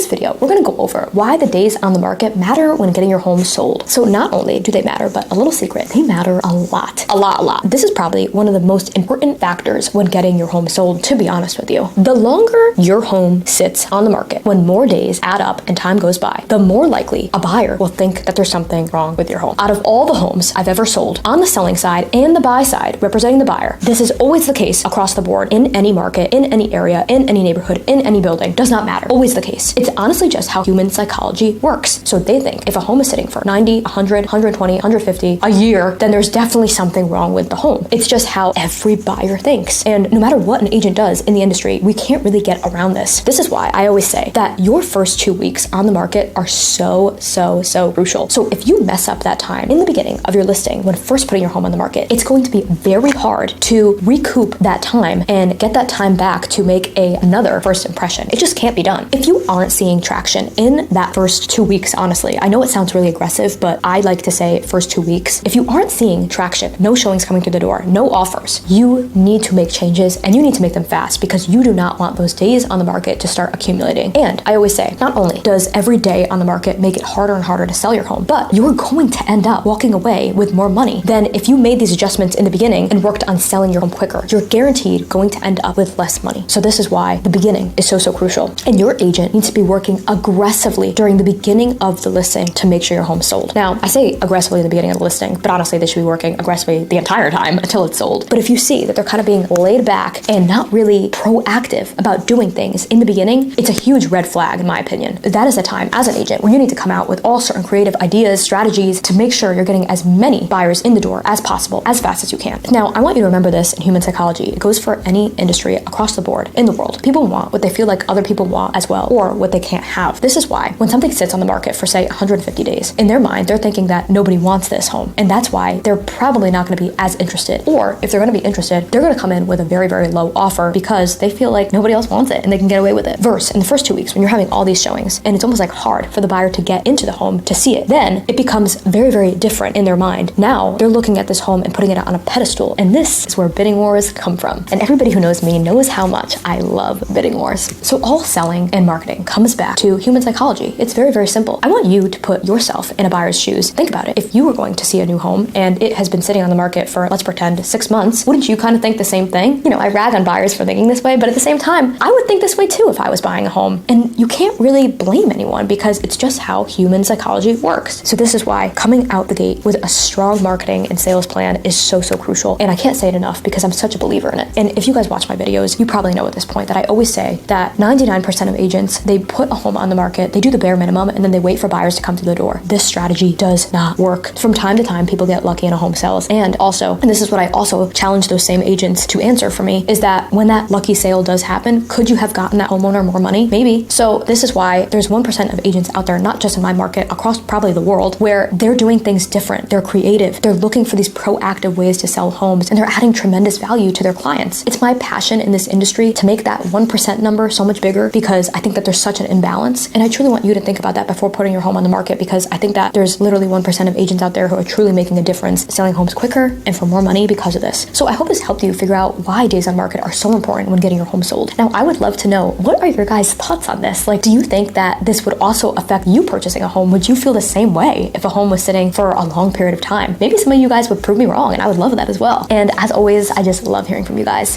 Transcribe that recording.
this video, we're gonna go over why the days on the market matter when getting your home sold. So not only do they matter, but a little secret, they matter a lot. A lot. This is probably one of the most important factors when getting your home sold, to be honest with you. The longer your home sits on the market, when more days add up and time goes by, the more likely a buyer will think that there's something wrong with your home. Out of all the homes I've ever sold, on the selling side and the buy side, representing the buyer, this is always the case across the board, in any market, in any area, in any neighborhood, in any building, does not matter. Always the case. It's honestly just how human psychology works. So they think if a home is sitting for 90, 100, 120, 150 a year, then there's definitely something wrong with the home. It's just how every buyer thinks. And no matter what an agent does in the industry, we can't really get around this. This is why I always say that your first 2 weeks on the market are so crucial. So if you mess up that time in the beginning of your listing, when first putting your home on the market, it's going to be very hard to recoup that time and get that time back to make another first impression. It just can't be done. If you aren't seeing traction in that first 2 weeks, honestly, I know it sounds really aggressive, but I like to say first 2 weeks. If you aren't seeing traction, no showings coming through the door, no offers, you need to make changes, and you need to make them fast, because you do not want those days on the market to start accumulating. And I always say, not only does every day on the market make it harder and harder to sell your home, but you're going to end up walking away with more money than if you made these adjustments in the beginning and worked on selling your home quicker. You're guaranteed going to end up with less money. So this is why the beginning is so crucial. And your agent needs to be working aggressively during the beginning of the listing to make sure your home's sold. Now, I say aggressively in the beginning of the listing, but honestly, they should be working aggressively the entire time until it's sold. But if you see that they're kind of being laid back and not really proactive about doing things in the beginning, it's a huge red flag in my opinion. That is a time as an agent where you need to come out with all certain creative ideas, strategies to make sure you're getting as many buyers in the door as possible, as fast as you can. Now, I want you to remember this in human psychology. It goes for any industry across the board in the world. People want what they feel like other people want as well, or what they can't have. This is why when something sits on the market for say 150 days, in their mind, they're thinking that nobody wants this home. And that's why they're probably not going to be as interested. Or if they're going to be interested, they're going to come in with a very low offer because they feel like nobody else wants it and they can get away with it. Versus in the first 2 weeks when you're having all these showings and it's almost like hard for the buyer to get into the home to see it, then it becomes very different in their mind. Now they're looking at this home and putting it on a pedestal. And this is where bidding wars come from. And everybody who knows me knows how much I love bidding wars. So all selling and marketing comes back to human psychology. It's very simple. I want you to put yourself in a buyer's shoes. Think about it. If you were going to see a new home and it has been sitting on the market for, let's pretend, 6 months, wouldn't you kind of think the same thing? You know, I rag on buyers for thinking this way, but at the same time, I would think this way too if I was buying a home. And you can't really blame anyone because it's just how human psychology works. So this is why coming out the gate with a strong marketing and sales plan is so crucial. And I can't say it enough because I'm such a believer in it. And if you guys watch my videos, you probably know at this point that I always say that 99% of agents, they put a home on the market, they do the bare minimum, and then they wait for buyers to come through the door. This strategy does not work. From time to time, people get lucky and a home sells. And also, and this is what I also challenge those same agents to answer for me, is that when that lucky sale does happen, could you have gotten that homeowner more money? Maybe. So this is why there's 1% of agents out there, not just in my market, across probably the world, where they're doing things different. They're creative. They're looking for these proactive ways to sell homes, and they're adding tremendous value to their clients. It's my passion in this industry to make that 1% number so much bigger because I think that there's such an imbalance. And I truly want you to think about that before putting your home on the market, because I think that there's literally 1% of agents out there who are truly making a difference selling homes quicker and for more money because of this. So I hope this helped you figure out why days on market are so important when getting your home sold. Now, I would love to know, what are your guys' thoughts on this? Like, do you think that this would also affect you purchasing a home? Would you feel the same way if a home was sitting for a long period of time? Maybe some of you guys would prove me wrong, and I would love that as well. And as always, I just love hearing from you guys.